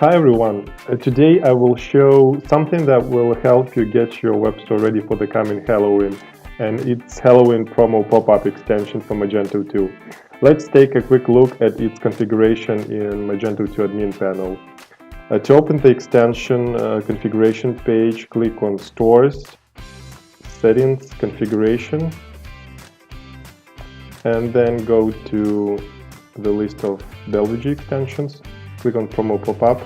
Hi everyone, today I will show something that will help you get your web store ready for the coming Halloween, and it's Halloween promo pop-up extension for Magento 2. Let's take a quick look at its configuration in Magento 2 admin panel. To open the extension configuration page, click on Stores, Settings, Configuration, and then go to the list of Belvigi extensions. Click on Promo Popup,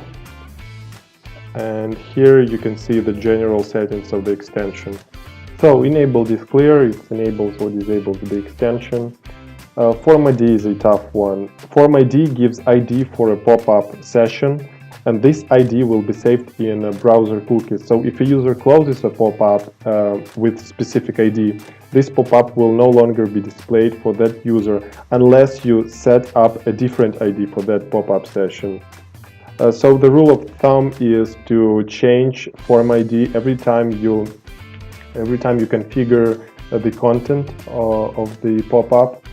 and here you can see the general settings of the extension. So enable is clear, it enables or disables the extension. Form ID is a tough one. Form ID gives ID for a pop-up session, and this ID will be saved in browser cookies. So if a user closes a pop-up with specific ID, this pop-up will no longer be displayed for that user unless you set up a different ID for that pop-up session. So the rule of thumb is to change form ID every time you configure the content of the pop-up.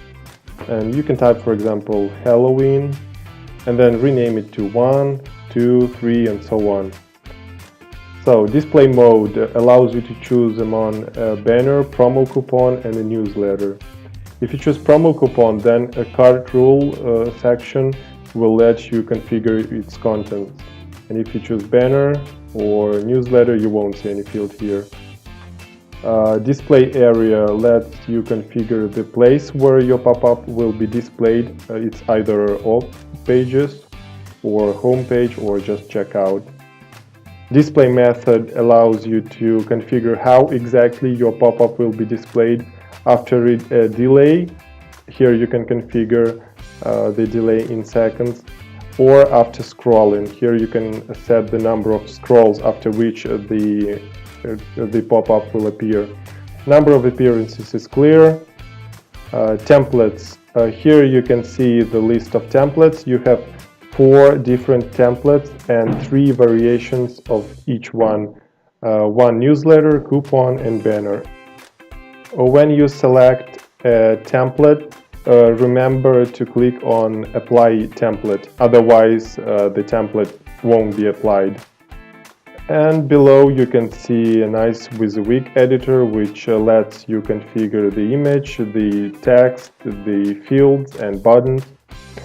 And you can type, for example, Halloween, and then rename it to 1, 2, 3, and so on. So display mode allows you to choose among a banner, promo coupon, and a newsletter. If you choose promo coupon, then a cart rule section will let you configure its contents. And if you choose banner or newsletter, you won't see any field here. Display area lets you configure the place where your pop-up will be displayed. It's either off pages or home page or just checkout. Display method allows you to configure how exactly your pop-up will be displayed. After a delay, here you can configure the delay in seconds, or after scrolling. Here you can set the number of scrolls after which the pop-up will appear. Number of appearances is clear. Templates. Here you can see the list of templates. You have 4 different templates and 3 variations of each one. One newsletter, coupon, and banner. When you select a template, remember to click on Apply Template, otherwise the template won't be applied. And below you can see a nice WYSIWYG editor, which lets you configure the image, the text, the fields, and buttons.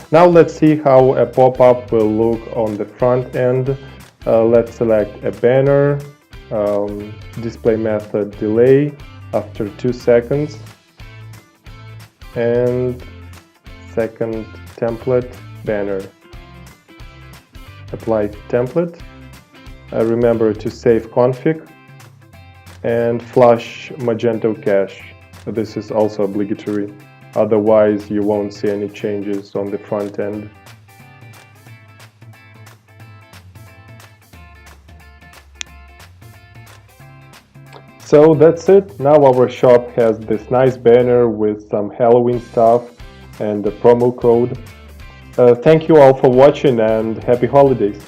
Now let's see how a pop-up will look on the front end. Let's select a banner, display method delay after 2 seconds, and second template, banner. Apply template. Remember to save config and flush Magento cache. This is also obligatory. Otherwise, you won't see any changes on the front end. So that's it. Now our shop has this nice banner with some Halloween stuff and a promo code. Thank you all for watching, and happy holidays!